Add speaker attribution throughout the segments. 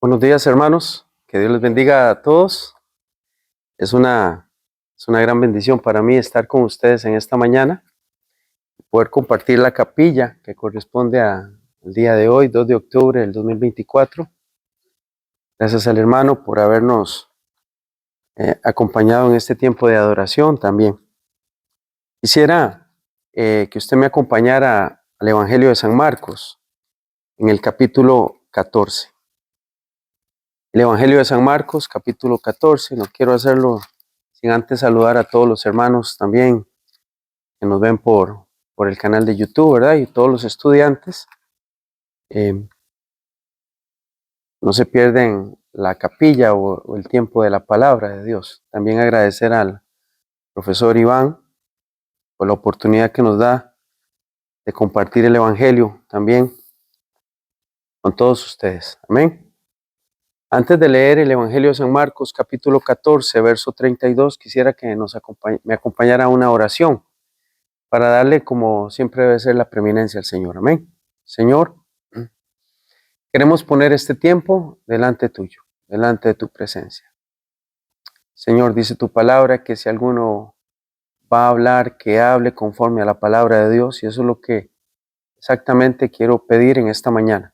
Speaker 1: Buenos días, hermanos. Que Dios les bendiga a todos. Es una, es una gran bendición para mí estar con ustedes en esta mañana, poder compartir la capilla que corresponde al día de hoy, 2 de octubre del 2024. Gracias al hermano por habernos acompañado en este tiempo de adoración también. Quisiera que usted me acompañara al Evangelio de San Marcos, en el capítulo 14. El Evangelio de San Marcos, capítulo 14. No quiero hacerlo sin antes saludar a todos los hermanos también que nos ven por el canal de YouTube, ¿verdad? Y todos los estudiantes. No se pierden la capilla o el tiempo de la palabra de Dios. También agradecer al profesor Iván por la oportunidad que nos da de compartir el Evangelio también con todos ustedes. Amén. Antes de leer el Evangelio de San Marcos, capítulo 14, verso 32, quisiera que me acompañara a una oración para darle, como siempre debe ser, la preeminencia al Señor. Amén. Señor, queremos poner este tiempo delante tuyo, delante de tu presencia. Señor, dice tu palabra que si alguno va a hablar, que hable conforme a la palabra de Dios, y eso es lo que exactamente quiero pedir en esta mañana.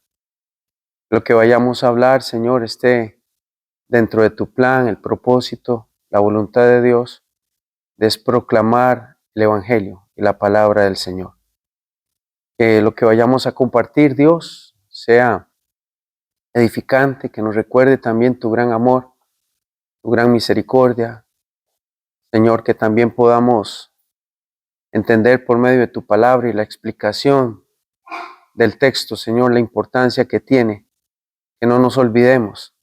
Speaker 1: Lo que vayamos a hablar, Señor, esté dentro de tu plan, el propósito, la voluntad de Dios, de proclamar el Evangelio y la palabra del Señor. Que lo que vayamos a compartir, Dios, sea edificante, que nos recuerde también tu gran amor, tu gran misericordia. Señor, que también podamos entender por medio de tu palabra y la explicación del texto, Señor, la importancia que tiene, que no nos olvidemos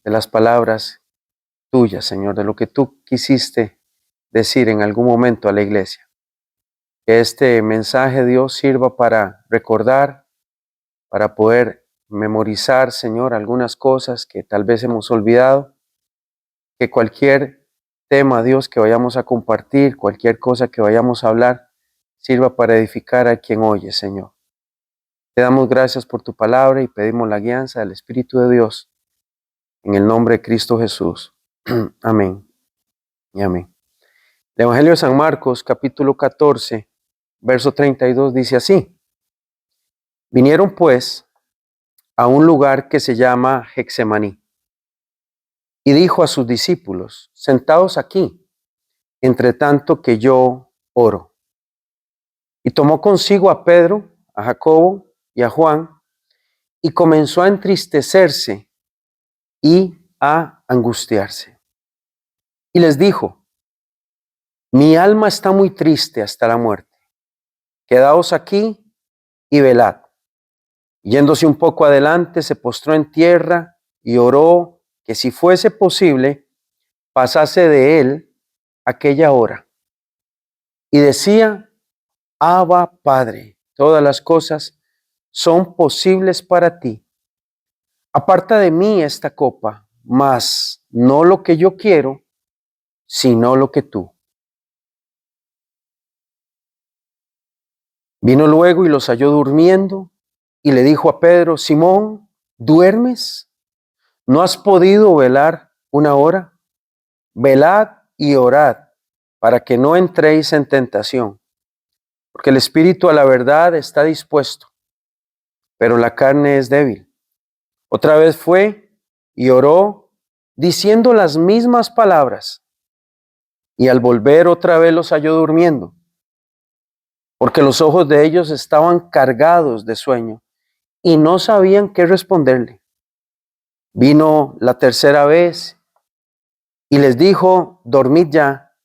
Speaker 1: de las palabras tuyas, Señor, de lo que tú quisiste decir en algún momento a la iglesia. Que este mensaje, Dios, sirva para recordar, para poder memorizar, Señor, algunas cosas que tal vez hemos olvidado. Que cualquier tema, Dios, que vayamos a compartir, cualquier cosa que vayamos a hablar, sirva para edificar a quien oye, Señor. Te damos gracias por tu palabra y pedimos la guianza del Espíritu de Dios en el nombre de Cristo Jesús. Amén y amén. El Evangelio de San Marcos, capítulo 14, verso 32, dice así: Vinieron pues a un lugar que se llama Getsemaní, y dijo a sus discípulos: Sentaos aquí, entre tanto que yo oro. Y tomó consigo a Pedro, a Jacobo y a Juan, y comenzó a entristecerse y a angustiarse. Y les dijo: Mi alma está muy triste hasta la muerte. Quedaos aquí y velad. Yéndose un poco adelante, se postró en tierra y oró que si fuese posible, pasase de él aquella hora. Y decía: Abba, Padre, todas las cosas son posibles para ti. Aparta de mí esta copa, mas no lo que yo quiero, sino lo que tú. Vino luego y los halló durmiendo, y le dijo a Pedro: Simón, ¿duermes? ¿No has podido velar una hora? Velad y orad, para que no entréis en tentación. Porque el espíritu a la verdad está dispuesto, pero la carne es débil. Otra vez fue y oró, diciendo las mismas palabras. Y al volver otra vez los halló durmiendo, porque los ojos de ellos estaban cargados de sueño y no sabían qué responderle. Vino la tercera vez y les dijo: Dormid ya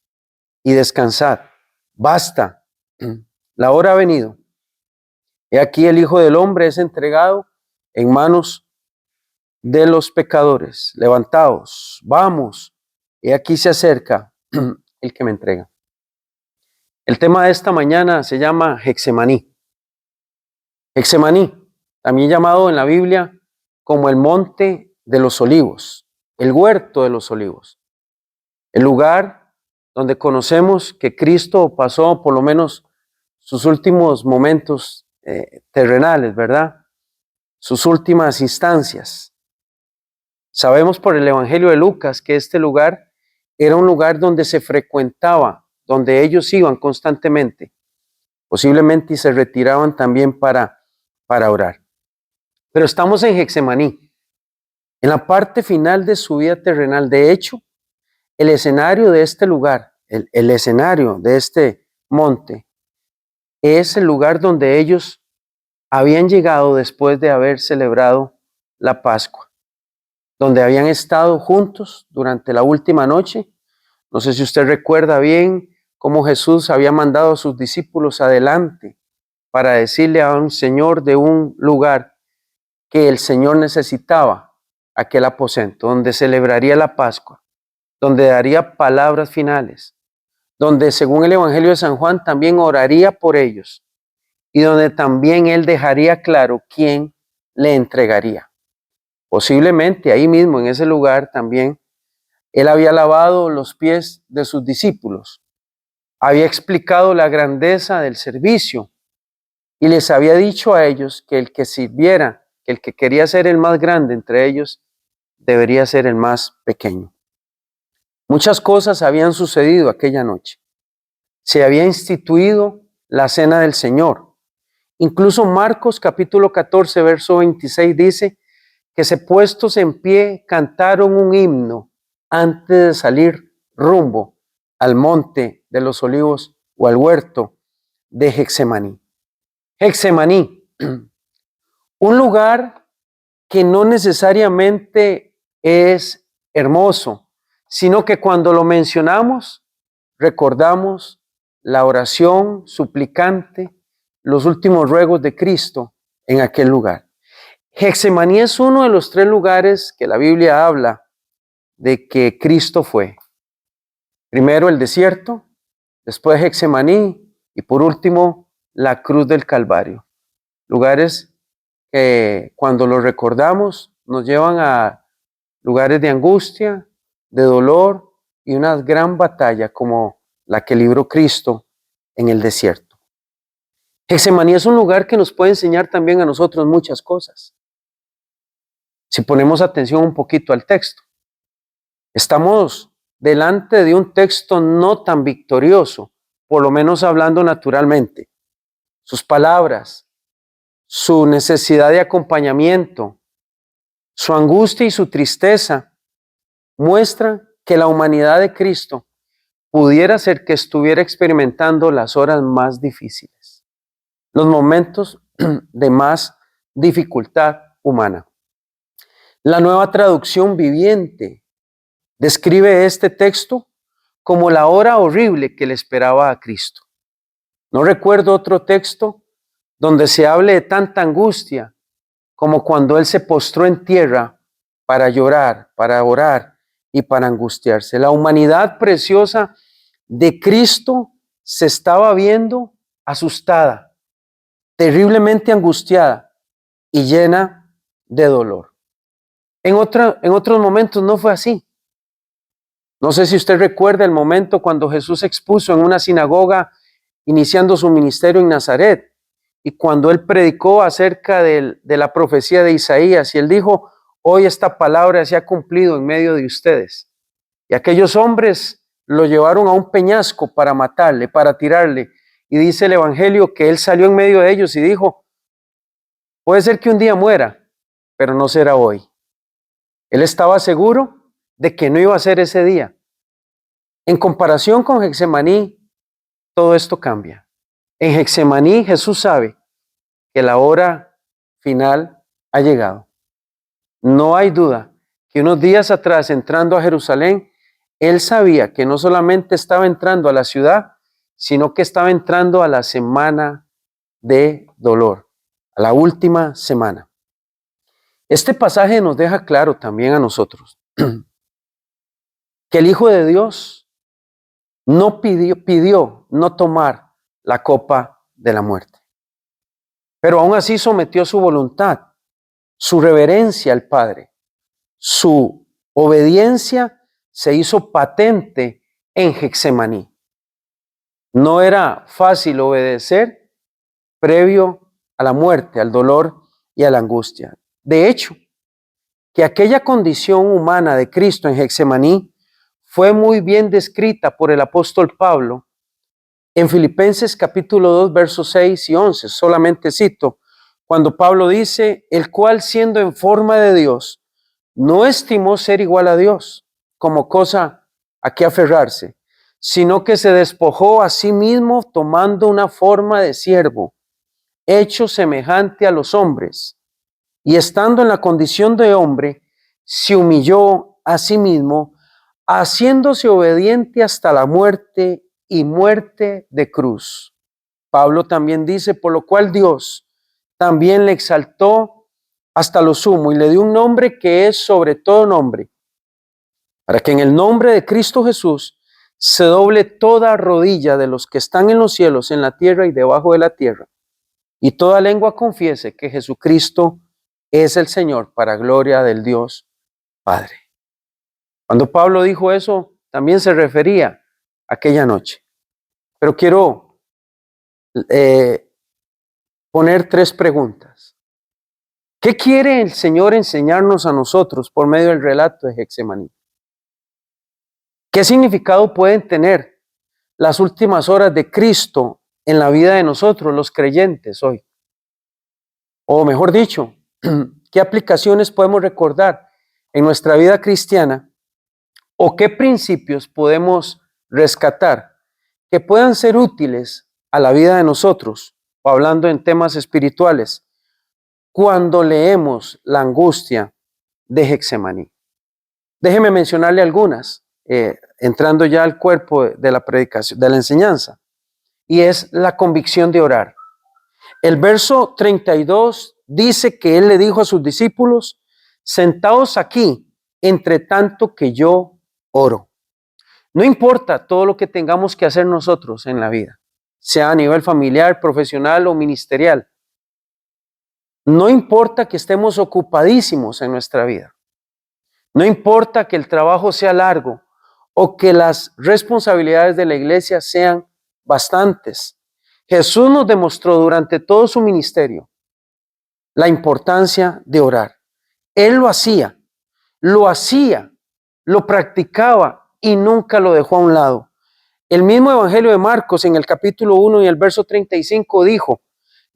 Speaker 1: y descansad. Basta, la hora ha venido. He aquí el Hijo del Hombre es entregado en manos de los pecadores. Levantaos, vamos, he aquí se acerca el que me entrega. El tema de esta mañana se llama Getsemaní. Getsemaní, también llamado en la Biblia como el monte de los olivos, el huerto de los olivos, el lugar donde conocemos que Cristo pasó por lo menos sus últimos momentos terrenales, ¿verdad? Sus últimas instancias. Sabemos por el Evangelio de Lucas que este lugar era un lugar donde se frecuentaba, donde ellos iban constantemente, posiblemente y se retiraban también para orar. Pero estamos en Getsemaní, en la parte final de su vida terrenal. De hecho, el escenario de este lugar, el escenario de este monte, es el lugar donde ellos habían llegado después de haber celebrado la Pascua, donde habían estado juntos durante la última noche. No sé si usted recuerda bien cómo Jesús había mandado a sus discípulos adelante para decirle a un señor de un lugar que el Señor necesitaba aquel aposento, donde celebraría la Pascua, donde daría palabras finales, donde según el Evangelio de San Juan también oraría por ellos y donde también él dejaría claro quién le entregaría. Posiblemente ahí mismo en ese lugar también él había lavado los pies de sus discípulos, había explicado la grandeza del servicio y les había dicho a ellos que el que sirviera, que el que quería ser el más grande entre ellos, debería ser el más pequeño. Muchas cosas habían sucedido aquella noche. Se había instituido la cena del Señor. Incluso Marcos capítulo 14, verso 26 dice que se puestos en pie cantaron un himno antes de salir rumbo al monte de los olivos o al huerto de Getsemaní. Getsemaní, un lugar que no necesariamente es hermoso, sino que cuando lo mencionamos, recordamos la oración suplicante, los últimos ruegos de Cristo en aquel lugar. Getsemaní es uno de los 3 lugares que la Biblia habla de que Cristo fue. Primero el desierto, después Getsemaní y por último la cruz del Calvario. Lugares que cuando los recordamos nos llevan a lugares de angustia, de dolor y una gran batalla como la que libró Cristo en el desierto. Getsemaní es un lugar que nos puede enseñar también a nosotros muchas cosas. Si ponemos atención un poquito al texto, estamos delante de un texto no tan victorioso, por lo menos hablando naturalmente. Sus palabras, su necesidad de acompañamiento, su angustia y su tristeza muestran que la humanidad de Cristo pudiera ser que estuviera experimentando las horas más difíciles, los momentos de más dificultad humana. La Nueva Traducción Viviente describe este texto como la hora horrible que le esperaba a Cristo. No recuerdo otro texto donde se hable de tanta angustia como cuando Él se postró en tierra para llorar, para orar y para angustiarse. La humanidad preciosa de Cristo se estaba viendo asustada, terriblemente angustiada y llena de dolor. En otros momentos no fue así. No sé si usted recuerda el momento cuando Jesús expuso en una sinagoga iniciando su ministerio en Nazaret y cuando Él predicó acerca de la profecía de Isaías y Él dijo: hoy esta palabra se ha cumplido en medio de ustedes. Y aquellos hombres lo llevaron a un peñasco para matarle, para tirarle. Y dice el Evangelio que Él salió en medio de ellos y dijo: puede ser que un día muera, pero no será hoy. Él estaba seguro de que no iba a ser ese día. En comparación con Getsemaní, todo esto cambia. En Getsemaní, Jesús sabe que la hora final ha llegado. No hay duda que unos días atrás, entrando a Jerusalén, Él sabía que no solamente estaba entrando a la ciudad, sino que estaba entrando a la semana de dolor, a la última semana. Este pasaje nos deja claro también a nosotros que el Hijo de Dios no pidió no tomar la copa de la muerte, pero aún así sometió su voluntad, su reverencia al Padre, su obediencia se hizo patente en Getsemaní. No era fácil obedecer previo a la muerte, al dolor y a la angustia. De hecho, que aquella condición humana de Cristo en Getsemaní fue muy bien descrita por el apóstol Pablo en Filipenses capítulo 2, versos 6 y 11. Solamente cito, cuando Pablo dice, el cual siendo en forma de Dios, no estimó ser igual a Dios como cosa a que aferrarse, sino que se despojó a sí mismo tomando una forma de siervo, hecho semejante a los hombres, y estando en la condición de hombre, se humilló a sí mismo, haciéndose obediente hasta la muerte y muerte de cruz. Pablo también dice, por lo cual Dios también le exaltó hasta lo sumo y le dio un nombre que es sobre todo nombre, para que en el nombre de Cristo Jesús se doble toda rodilla de los que están en los cielos, en la tierra y debajo de la tierra, y toda lengua confiese que Jesucristo es el Señor, para gloria del Dios Padre. Cuando Pablo dijo eso, también se refería a aquella noche. Pero quiero poner 3 preguntas. ¿Qué quiere el Señor enseñarnos a nosotros por medio del relato de Getsemaní? ¿Qué significado pueden tener las últimas horas de Cristo en la vida de nosotros, los creyentes, hoy? O mejor dicho, ¿qué aplicaciones podemos recordar en nuestra vida cristiana? ¿O qué principios podemos rescatar que puedan ser útiles a la vida de nosotros, o hablando en temas espirituales, cuando leemos la angustia de Getsemaní? Déjeme mencionarle algunas, entrando ya al cuerpo de la predicación, de la enseñanza, y es la convicción de orar. El verso 32 dice que él le dijo a sus discípulos, sentaos aquí, entre tanto que yo oro. No importa todo lo que tengamos que hacer nosotros en la vida, sea a nivel familiar, profesional o ministerial. No importa que estemos ocupadísimos en nuestra vida. No importa que el trabajo sea largo o que las responsabilidades de la iglesia sean bastantes. Jesús nos demostró durante todo su ministerio la importancia de orar. Él lo hacía, lo practicaba y nunca lo dejó a un lado. El mismo Evangelio de Marcos en el capítulo 1 y el verso 35 dijo,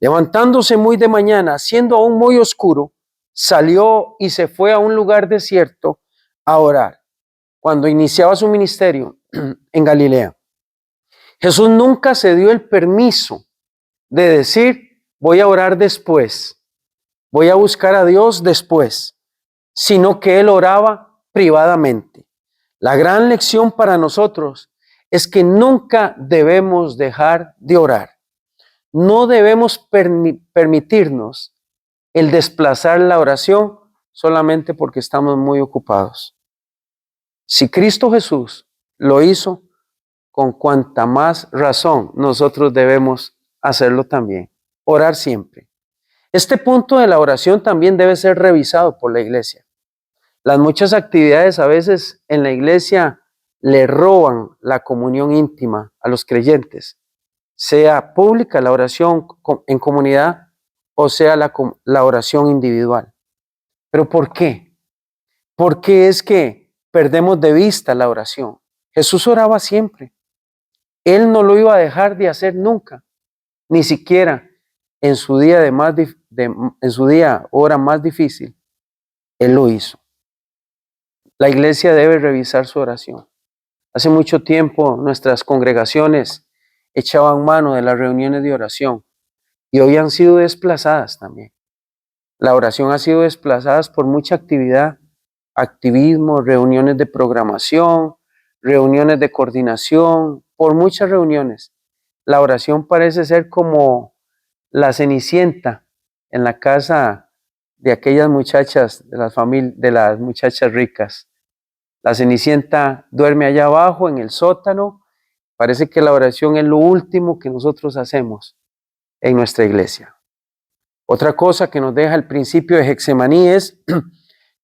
Speaker 1: levantándose muy de mañana, siendo aún muy oscuro, salió y se fue a un lugar desierto a orar. Cuando iniciaba su ministerio en Galilea, Jesús nunca se dio el permiso de decir, voy a orar después, voy a buscar a Dios después, sino que él oraba privadamente. La gran lección para nosotros es que nunca debemos dejar de orar. No debemos permitirnos el desplazar la oración solamente porque estamos muy ocupados. Si Cristo Jesús lo hizo, con cuanta más razón nosotros debemos hacerlo también. Orar siempre. Este punto de la oración también debe ser revisado por la iglesia. Las muchas actividades a veces en la iglesia le roban la comunión íntima a los creyentes, sea pública la oración en comunidad o sea la oración individual. ¿Pero por qué? Porque es que perdemos de vista la oración. Jesús oraba siempre. Él no lo iba a dejar de hacer nunca, ni siquiera en su día hora más difícil. Él lo hizo. La iglesia debe revisar su oración. Hace mucho tiempo nuestras congregaciones echaban mano de las reuniones de oración y hoy han sido desplazadas también. La oración ha sido desplazada por mucha actividad, activismo, reuniones de programación, reuniones de coordinación, por muchas reuniones. La oración parece ser como la cenicienta en la casa de aquellas muchachas, de las muchachas ricas. La cenicienta duerme allá abajo en el sótano. Parece que la oración es lo último que nosotros hacemos en nuestra iglesia. Otra cosa que nos deja el principio de Getsemaní es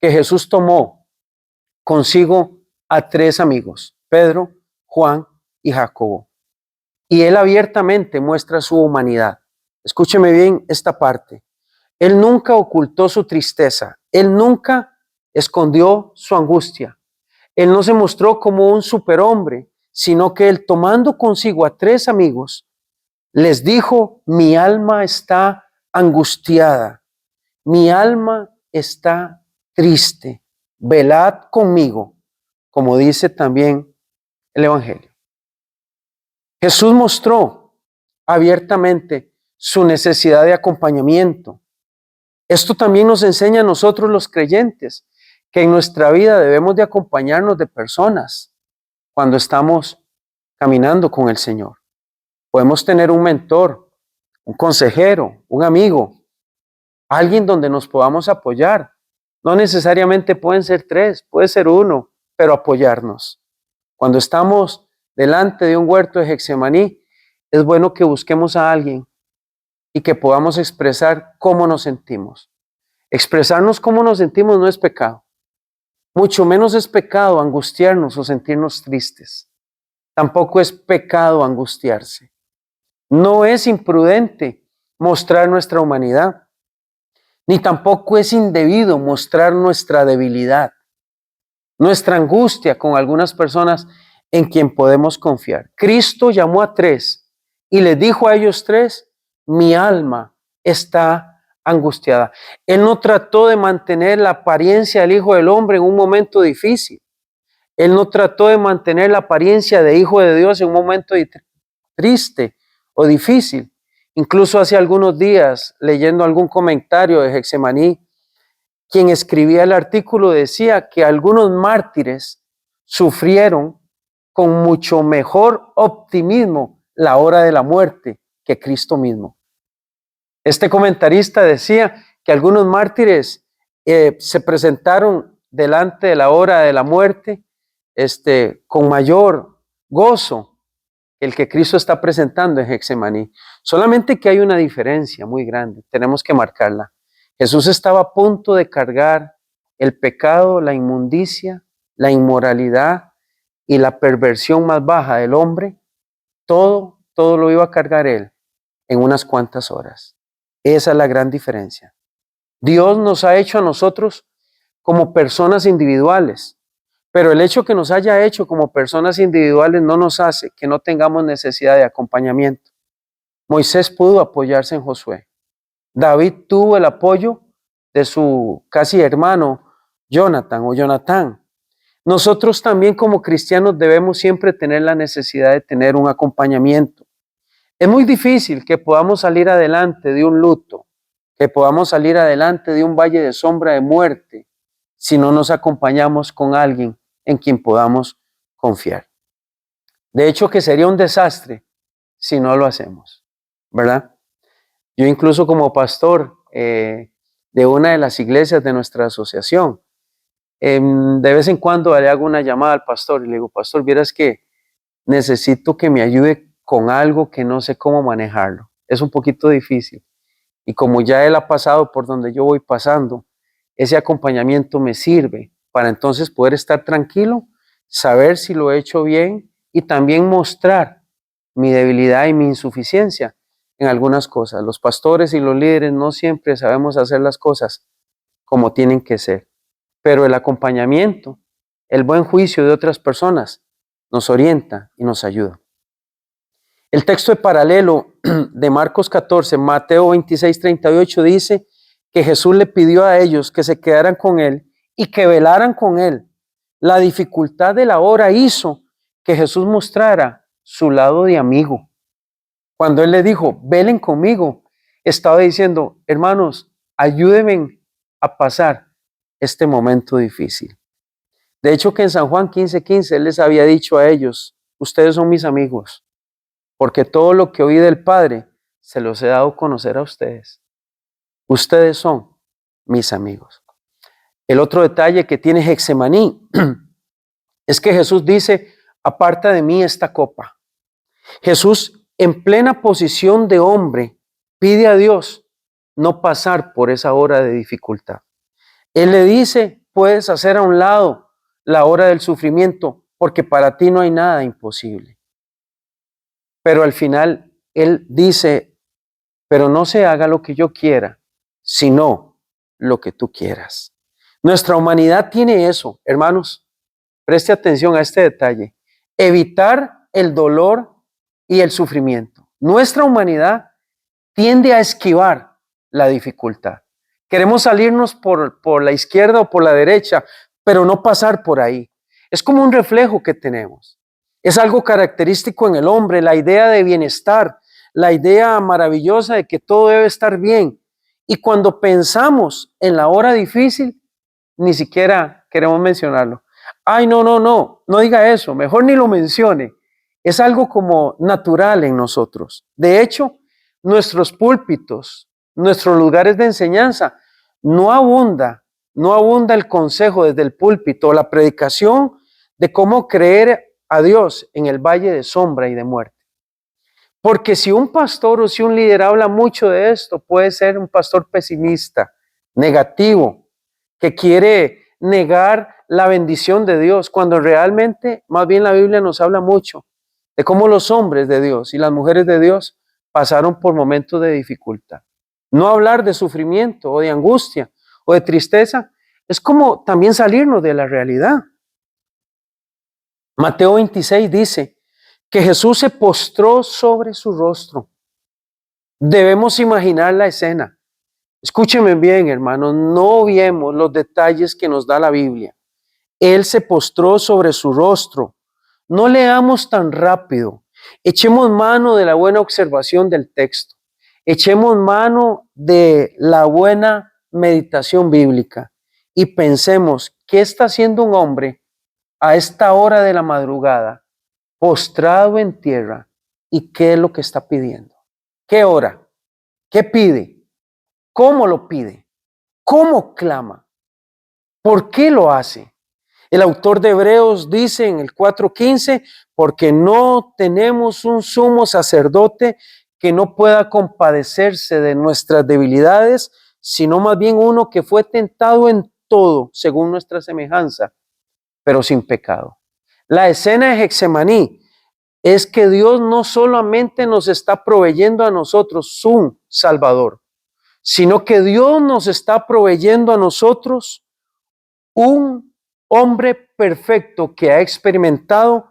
Speaker 1: que Jesús tomó consigo a 3 amigos, Pedro, Juan y Jacobo. Y él abiertamente muestra su humanidad. Escúcheme bien esta parte. Él nunca ocultó su tristeza. Él nunca escondió su angustia. Él no se mostró como un superhombre, sino que él, tomando consigo a 3 amigos, les dijo: mi alma está angustiada, mi alma está triste, velad conmigo, como dice también el Evangelio. Jesús mostró abiertamente su necesidad de acompañamiento. Esto también nos enseña a nosotros los creyentes, que en nuestra vida debemos de acompañarnos de personas cuando estamos caminando con el Señor. Podemos tener un mentor, un consejero, un amigo, alguien donde nos podamos apoyar. No necesariamente pueden ser 3, puede ser 1, pero apoyarnos. Cuando estamos delante de un huerto de Getsemaní, es bueno que busquemos a alguien y que podamos expresar cómo nos sentimos. Expresarnos cómo nos sentimos no es pecado. Mucho menos es pecado angustiarnos o sentirnos tristes. Tampoco es pecado angustiarse. No es imprudente mostrar nuestra humanidad, ni tampoco es indebido mostrar nuestra debilidad, nuestra angustia con algunas personas en quien podemos confiar. Cristo llamó a 3 y les dijo a ellos 3: mi alma está angustiada. Él no trató de mantener la apariencia del Hijo del Hombre en un momento difícil. Él no trató de mantener la apariencia de Hijo de Dios en un momento triste o difícil. Incluso hace algunos días, leyendo algún comentario de Getsemaní, quien escribía el artículo decía que algunos mártires sufrieron con mucho mejor optimismo la hora de la muerte que Cristo mismo. Este comentarista decía que algunos mártires se presentaron delante de la hora de la muerte con mayor gozo que el que Cristo está presentando en Getsemaní. Solamente que hay una diferencia muy grande, tenemos que marcarla. Jesús estaba a punto de cargar el pecado, la inmundicia, la inmoralidad y la perversión más baja del hombre. Todo lo iba a cargar Él en unas cuantas horas. Esa es la gran diferencia. Dios nos ha hecho a nosotros como personas individuales, pero el hecho que nos haya hecho como personas individuales no nos hace que no tengamos necesidad de acompañamiento. Moisés pudo apoyarse en Josué. David tuvo el apoyo de su casi hermano Jonatán. Nosotros también como cristianos debemos siempre tener la necesidad de tener un acompañamiento. Es muy difícil que podamos salir adelante de un luto, que podamos salir adelante de un valle de sombra de muerte, si no nos acompañamos con alguien en quien podamos confiar. De hecho, que sería un desastre si no lo hacemos, ¿verdad? Yo incluso como pastor de una de las iglesias de nuestra asociación, de vez en cuando le hago una llamada al pastor y le digo: pastor, vieras que necesito que me ayude con algo que no sé cómo manejarlo. Es un poquito difícil. Y como ya él ha pasado por donde yo voy pasando, ese acompañamiento me sirve para entonces poder estar tranquilo, saber si lo he hecho bien y también mostrar mi debilidad y mi insuficiencia en algunas cosas. Los pastores y los líderes no siempre sabemos hacer las cosas como tienen que ser, pero el acompañamiento, el buen juicio de otras personas nos orienta y nos ayuda. El texto de paralelo de Marcos 14, Mateo 26, 38 dice que Jesús le pidió a ellos que se quedaran con él y que velaran con él. La dificultad de la hora hizo que Jesús mostrara su lado de amigo. Cuando él le dijo: velen conmigo, estaba diciendo: hermanos, ayúdenme a pasar este momento difícil. De hecho, que en San Juan 15:15 él les había dicho a ellos: ustedes son mis amigos, porque todo lo que oí del Padre se los he dado a conocer a ustedes. Ustedes son mis amigos. El otro detalle que tiene Getsemaní es que Jesús dice: aparta de mí esta copa. Jesús, en plena posición de hombre, pide a Dios no pasar por esa hora de dificultad. Él le dice: puedes hacer a un lado la hora del sufrimiento, porque para ti no hay nada imposible. Pero al final él dice: pero no se haga lo que yo quiera, sino lo que tú quieras. Nuestra humanidad tiene eso, hermanos. Preste atención a este detalle. Evitar el dolor y el sufrimiento. Nuestra humanidad tiende a esquivar la dificultad. Queremos salirnos por la izquierda o por la derecha, pero no pasar por ahí. Es como un reflejo que tenemos. Es algo característico en el hombre, la idea de bienestar, la idea maravillosa de que todo debe estar bien. Y cuando pensamos en la hora difícil, ni siquiera queremos mencionarlo. Ay, no diga eso, mejor ni lo mencione. Es algo como natural en nosotros. De hecho, nuestros púlpitos, nuestros lugares de enseñanza, no abunda el consejo desde el púlpito, la predicación de cómo creer a Dios en el valle de sombra y de muerte. Porque si un pastor o si un líder habla mucho de esto, puede ser un pastor pesimista, negativo, que quiere negar la bendición de Dios, cuando realmente, más bien la Biblia nos habla mucho de cómo los hombres de Dios y las mujeres de Dios pasaron por momentos de dificultad. No hablar de sufrimiento o de angustia o de tristeza es como también salirnos de la realidad. Mateo 26 dice que Jesús se postró sobre su rostro. Debemos imaginar la escena. Escúchenme bien, hermanos, no viemos los detalles que nos da la Biblia. Él se postró sobre su rostro. No leamos tan rápido. Echemos mano de la buena observación del texto. Echemos mano de la buena meditación bíblica y pensemos, ¿qué está haciendo un hombre a esta hora de la madrugada, postrado en tierra? ¿Y qué es lo que está pidiendo? ¿Qué ora? ¿Qué pide? ¿Cómo lo pide? ¿Cómo clama? ¿Por qué lo hace? El autor de Hebreos dice en el 4:15, porque no tenemos un sumo sacerdote que no pueda compadecerse de nuestras debilidades, sino más bien uno que fue tentado en todo, según nuestra semejanza, pero sin pecado. La escena de Getsemaní es que Dios no solamente nos está proveyendo a nosotros un Salvador, sino que Dios nos está proveyendo a nosotros un hombre perfecto que ha experimentado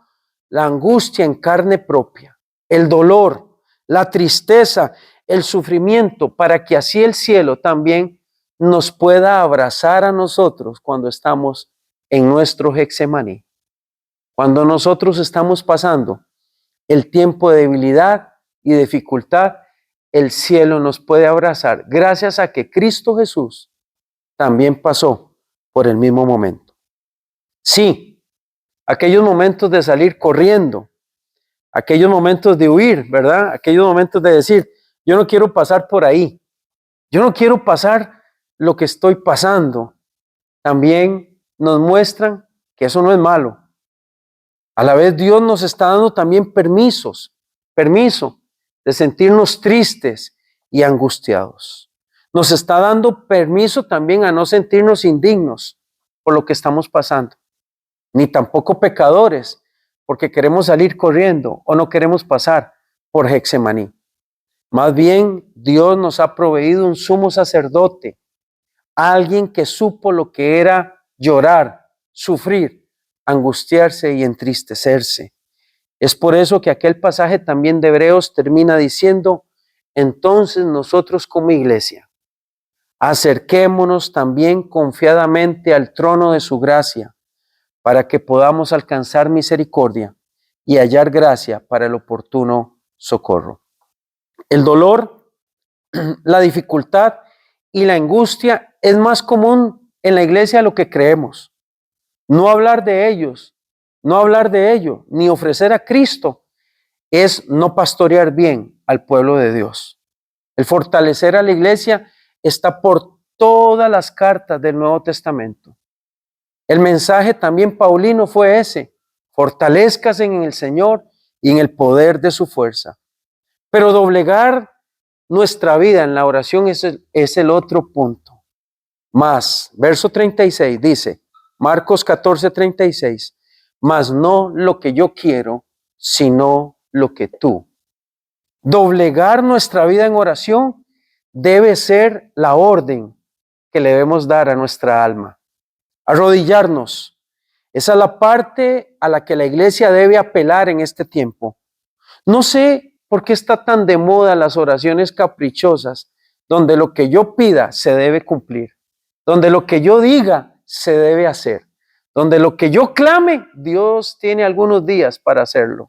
Speaker 1: la angustia en carne propia, el dolor, la tristeza, el sufrimiento, para que así el cielo también nos pueda abrazar a nosotros cuando estamos en nuestro Getsemaní. Cuando nosotros estamos pasando el tiempo de debilidad y dificultad, el cielo nos puede abrazar gracias a que Cristo Jesús también pasó por el mismo momento. Sí, aquellos momentos de salir corriendo, aquellos momentos de huir, ¿verdad? Aquellos momentos de decir, yo no quiero pasar por ahí, yo no quiero pasar lo que estoy pasando, también nos muestran que eso no es malo. A la vez Dios nos está dando también permiso de sentirnos tristes y angustiados. Nos está dando permiso también a no sentirnos indignos por lo que estamos pasando, ni tampoco pecadores, porque queremos salir corriendo o no queremos pasar por Getsemaní. Más bien, Dios nos ha proveído un sumo sacerdote, alguien que supo lo que era llorar, sufrir, angustiarse y entristecerse. Es por eso que aquel pasaje también de Hebreos termina diciendo, entonces nosotros como iglesia, acerquémonos también confiadamente al trono de su gracia, para que podamos alcanzar misericordia y hallar gracia para el oportuno socorro. El dolor, la dificultad y la angustia es más común en la iglesia de lo que creemos. No hablar de ellos, no hablar de ello, ni ofrecer a Cristo, es no pastorear bien al pueblo de Dios. El fortalecer a la iglesia está por todas las cartas del Nuevo Testamento. El mensaje también paulino fue ese: fortalezcase en el Señor y en el poder de su fuerza. Pero doblegar nuestra vida en la oración es el otro punto. Más, verso 36 dice, Marcos 14:36, mas no lo que yo quiero, sino lo que tú. Doblegar nuestra vida en oración debe ser la orden que le debemos dar a nuestra alma. Arrodillarnos. Esa es la parte a la que la iglesia debe apelar en este tiempo. No sé por qué está tan de moda las oraciones caprichosas, donde lo que yo pida se debe cumplir, donde lo que yo diga se debe hacer, donde lo que yo clame, Dios tiene algunos días para hacerlo.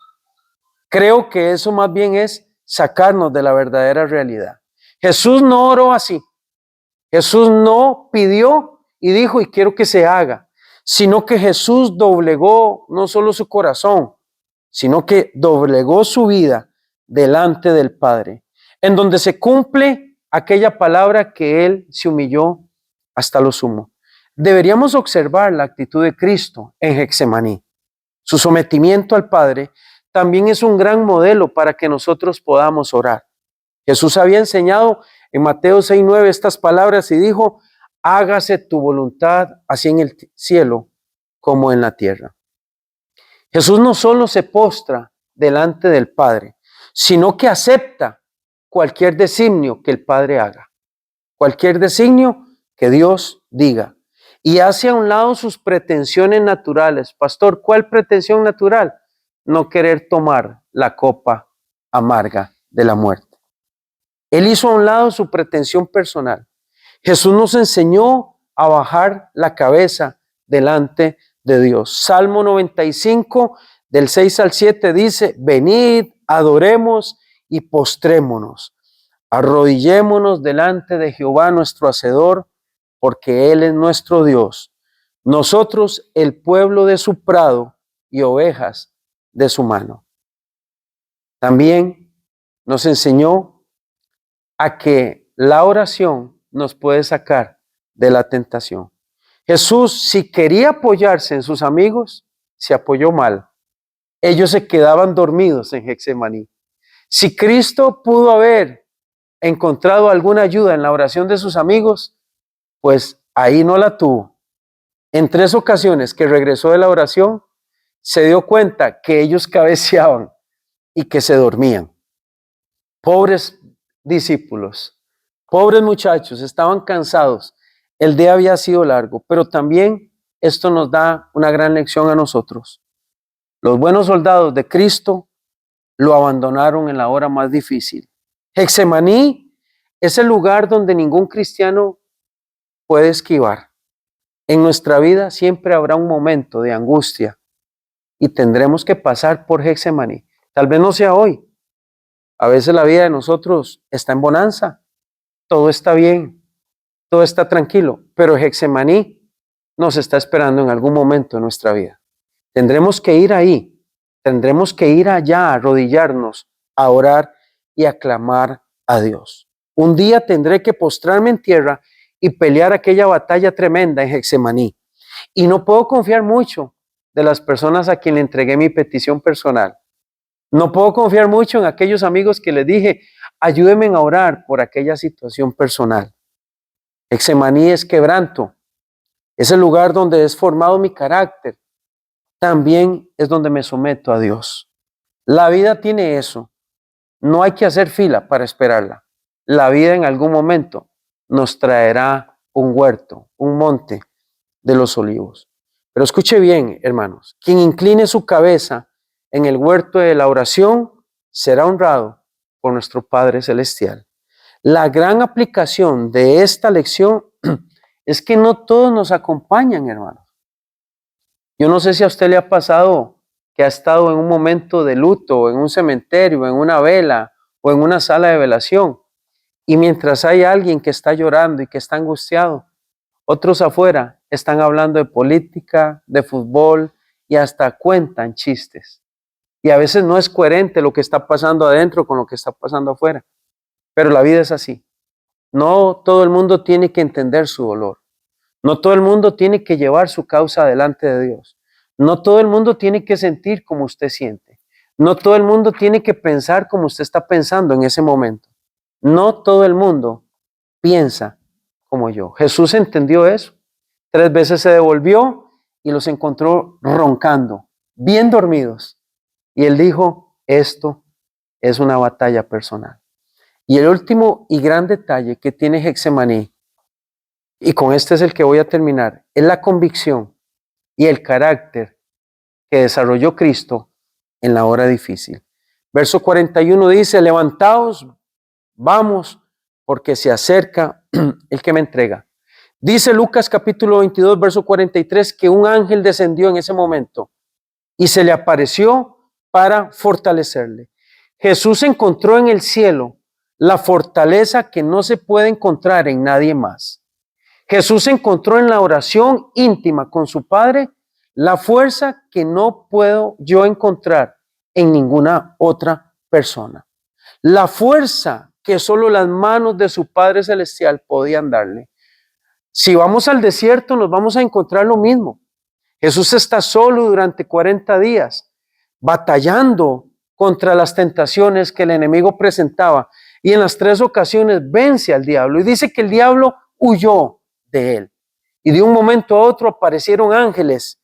Speaker 1: Creo que eso más bien es sacarnos de la verdadera realidad. Jesús no oró así. Jesús no pidió y dijo, y quiero que se haga, sino que Jesús doblegó no solo su corazón, sino que doblegó su vida delante del Padre, en donde se cumple aquella palabra que Él se humilló hasta lo sumo. Deberíamos observar la actitud de Cristo en Getsemaní. Su sometimiento al Padre también es un gran modelo para que nosotros podamos orar. Jesús había enseñado en Mateo 6:9 estas palabras y dijo, hágase tu voluntad así en el cielo como en la tierra. Jesús no solo se postra delante del Padre, sino que acepta cualquier designio que el Padre haga, cualquier designio que Dios diga, y hace a un lado sus pretensiones naturales. Pastor, ¿cuál pretensión natural? No querer tomar la copa amarga de la muerte. Él hizo a un lado su pretensión personal. Jesús nos enseñó a bajar la cabeza delante de Dios. Salmo 95, del 6 al 7 dice, venid, adoremos y postrémonos. Arrodillémonos delante de Jehová nuestro Hacedor, porque Él es nuestro Dios. Nosotros el pueblo de su prado y ovejas de su mano. También nos enseñó a que la oración nos puede sacar de la tentación. Jesús, si quería apoyarse en sus amigos, se apoyó mal. Ellos se quedaban dormidos en Getsemaní. Si Cristo pudo haber encontrado alguna ayuda en la oración de sus amigos, pues ahí no la tuvo. En 3 ocasiones que regresó de la oración, se dio cuenta que ellos cabeceaban y que se dormían. Pobres discípulos, pobres muchachos, estaban cansados. El día había sido largo, pero también esto nos da una gran lección a nosotros. Los buenos soldados de Cristo lo abandonaron en la hora más difícil. Getsemaní es el lugar donde ningún cristiano puede esquivar. En nuestra vida siempre habrá un momento de angustia y tendremos que pasar por Getsemaní. Tal vez no sea hoy. A veces la vida de nosotros está en bonanza. Todo está bien, todo está tranquilo, pero Getsemaní nos está esperando en algún momento de nuestra vida. Tendremos que ir ahí, tendremos que ir allá, a arrodillarnos, a orar y a clamar a Dios. Un día tendré que postrarme en tierra y pelear aquella batalla tremenda en Getsemaní. Y no puedo confiar mucho de las personas a quien le entregué mi petición personal. No puedo confiar mucho en aquellos amigos que les dije, ayúdenme a orar por aquella situación personal. Getsemaní es quebranto, es el lugar donde es formado mi carácter. También es donde me someto a Dios. La vida tiene eso. No hay que hacer fila para esperarla. La vida en algún momento nos traerá un huerto, un monte de los olivos. Pero escuche bien, hermanos, quien incline su cabeza en el huerto de la oración será honrado por nuestro Padre Celestial. La gran aplicación de esta lección es que no todos nos acompañan, hermanos. Yo no sé si a usted le ha pasado que ha estado en un momento de luto, en un cementerio, en una vela o en una sala de velación, y mientras hay alguien que está llorando y que está angustiado, otros afuera están hablando de política, de fútbol y hasta cuentan chistes. Y a veces no es coherente lo que está pasando adentro con lo que está pasando afuera. Pero la vida es así. No todo el mundo tiene que entender su dolor. No todo el mundo tiene que llevar su causa delante de Dios. No todo el mundo tiene que sentir como usted siente. No todo el mundo tiene que pensar como usted está pensando en ese momento. No todo el mundo piensa como yo. Jesús entendió eso. 3 veces se devolvió y los encontró roncando, bien dormidos. Y él dijo, esto es una batalla personal. Y el último y gran detalle que tiene Getsemaní y con este es el que voy a terminar, es la convicción y el carácter que desarrolló Cristo en la hora difícil. Verso 41 dice, levantaos, vamos, porque se acerca el que me entrega. Dice Lucas capítulo 22, verso 43, que un ángel descendió en ese momento y se le apareció para fortalecerle. Jesús encontró en el cielo la fortaleza que no se puede encontrar en nadie más. Jesús encontró en la oración íntima con su Padre la fuerza que no puedo yo encontrar en ninguna otra persona. La fuerza que solo las manos de su Padre Celestial podían darle. Si vamos al desierto, nos vamos a encontrar lo mismo. Jesús está solo durante 40 días, batallando contra las tentaciones que el enemigo presentaba. Y en las 3 ocasiones vence al diablo. Y dice que el diablo huyó de él. Y de un momento a otro aparecieron ángeles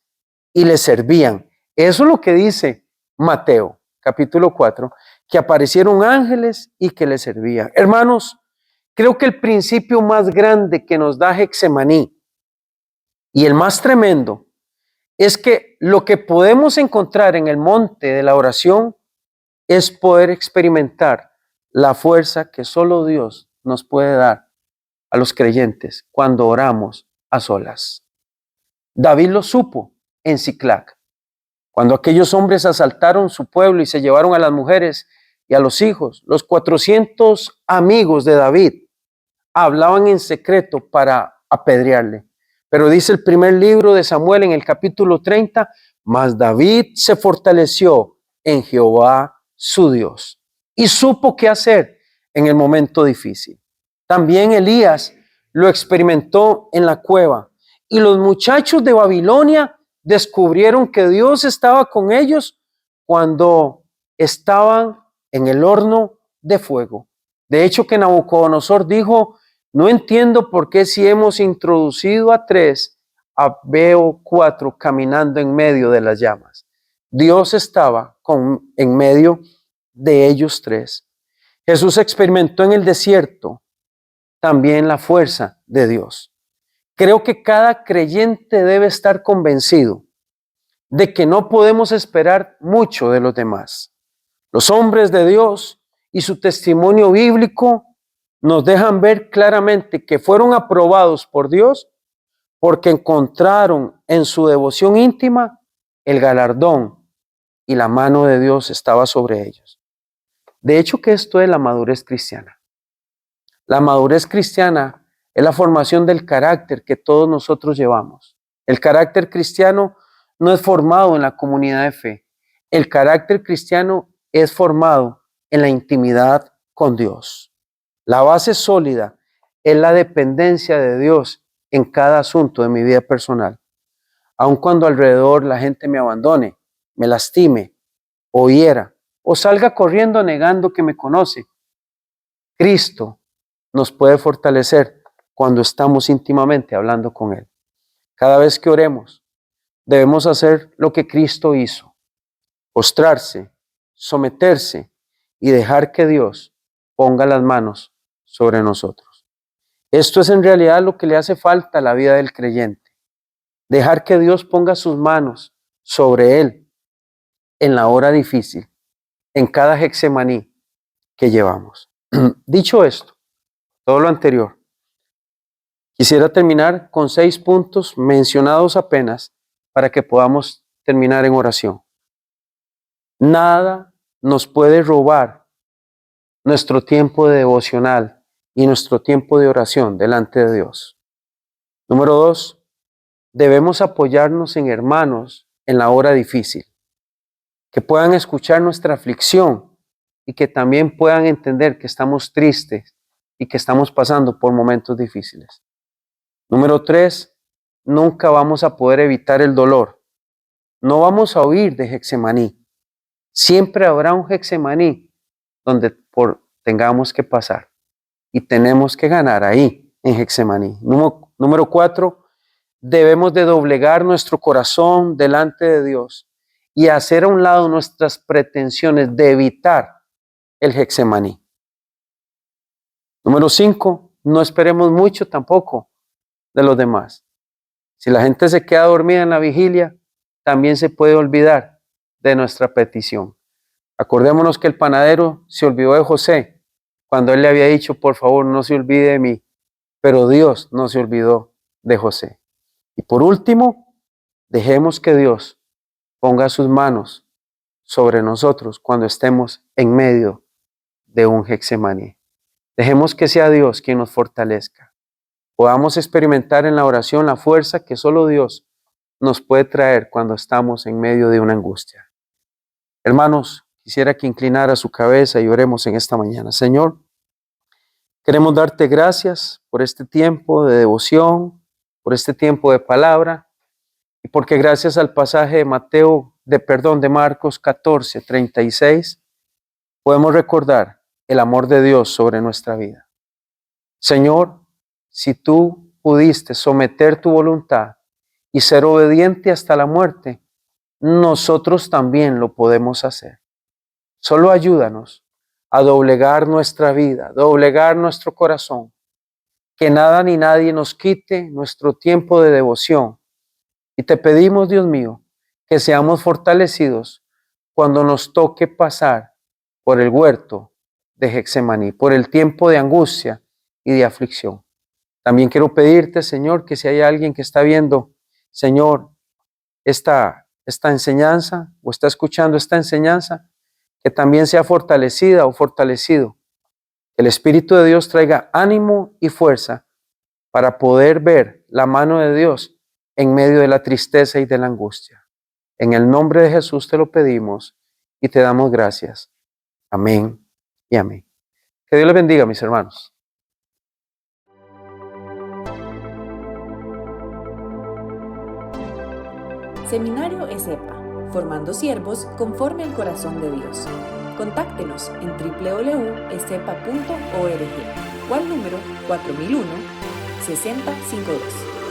Speaker 1: y le servían. Eso es lo que dice Mateo, capítulo 4, que aparecieron ángeles y que le servían. Hermanos, creo que el principio más grande que nos da Getsemaní y el más tremendo es que lo que podemos encontrar en el monte de la oración es poder experimentar la fuerza que solo Dios nos puede dar a los creyentes cuando oramos a solas. David lo supo en Siclac, cuando aquellos hombres asaltaron su pueblo y se llevaron a las mujeres y a los hijos. Los 400 amigos de David hablaban en secreto para apedrearle. Pero dice el primer libro de Samuel en el capítulo 30, mas David se fortaleció en Jehová su Dios y supo qué hacer en el momento difícil. También Elías lo experimentó en la cueva y los muchachos de Babilonia descubrieron que Dios estaba con ellos cuando estaban en el horno de fuego. De hecho, que Nabucodonosor dijo, no entiendo por qué si hemos introducido a 3, veo 4 caminando en medio de las llamas. Dios estaba en medio de ellos 3. Jesús experimentó en el desierto también la fuerza de Dios. Creo que cada creyente debe estar convencido de que no podemos esperar mucho de los demás. Los hombres de Dios y su testimonio bíblico nos dejan ver claramente que fueron aprobados por Dios porque encontraron en su devoción íntima el galardón y la mano de Dios estaba sobre ellos. De hecho que esto es la madurez cristiana. La madurez cristiana es la formación del carácter que todos nosotros llevamos. El carácter cristiano no es formado en la comunidad de fe. El carácter cristiano es formado en la intimidad con Dios. La base sólida es la dependencia de Dios en cada asunto de mi vida personal. Aun cuando alrededor la gente me abandone, me lastime, o hiera, o salga corriendo negando que me conoce, Cristo nos puede fortalecer cuando estamos íntimamente hablando con Él. Cada vez que oremos, debemos hacer lo que Cristo hizo, postrarse, someterse y dejar que Dios ponga las manos sobre nosotros. Esto es en realidad lo que le hace falta a la vida del creyente. Dejar que Dios ponga sus manos sobre él en la hora difícil, en cada Getsemaní que llevamos. Dicho esto, todo lo anterior, quisiera terminar con 6 puntos mencionados apenas para que podamos terminar en oración. Nada nos puede robar nuestro tiempo de devocional y nuestro tiempo de oración delante de Dios. Número 2, debemos apoyarnos en hermanos en la hora difícil, que puedan escuchar nuestra aflicción y que también puedan entender que estamos tristes y que estamos pasando por momentos difíciles. Número 3, nunca vamos a poder evitar el dolor. No vamos a huir de Getsemaní. Siempre habrá un Getsemaní donde tengamos que pasar y tenemos que ganar ahí en Getsemaní. Número 4, debemos de doblegar nuestro corazón delante de Dios y hacer a un lado nuestras pretensiones de evitar el Getsemaní. Número 5, no esperemos mucho tampoco de los demás. Si la gente se queda dormida en la vigilia, también se puede olvidar de nuestra petición. Acordémonos que el panadero se olvidó de José cuando él le había dicho, por favor, no se olvide de mí, pero Dios no se olvidó de José. Y por último, dejemos que Dios ponga sus manos sobre nosotros cuando estemos en medio de un Getsemaní. Dejemos que sea Dios quien nos fortalezca. Podamos experimentar en la oración la fuerza que solo Dios nos puede traer cuando estamos en medio de una angustia. Hermanos, quisiera que inclinara su cabeza y oremos en esta mañana. Señor, queremos darte gracias por este tiempo de devoción, por este tiempo de palabra, y porque gracias al pasaje de Marcos 14:36, podemos recordar el amor de Dios sobre nuestra vida. Señor, si tú pudiste someter tu voluntad y ser obediente hasta la muerte, nosotros también lo podemos hacer. Solo ayúdanos a doblegar nuestra vida, doblegar nuestro corazón, que nada ni nadie nos quite nuestro tiempo de devoción. Y te pedimos, Dios mío, que seamos fortalecidos cuando nos toque pasar por el huerto de Getsemaní, por el tiempo de angustia y de aflicción. También quiero pedirte, Señor, que si hay alguien que está viendo, Señor, esta enseñanza o está escuchando esta enseñanza, que también sea fortalecida o fortalecido. Que el Espíritu de Dios traiga ánimo y fuerza para poder ver la mano de Dios en medio de la tristeza y de la angustia. En el nombre de Jesús te lo pedimos y te damos gracias. Amén y amén. Que Dios les bendiga, mis hermanos.
Speaker 2: Seminario ESEPA, formando siervos conforme al corazón de Dios. Contáctenos en www.esepa.org o al número 4001-6052.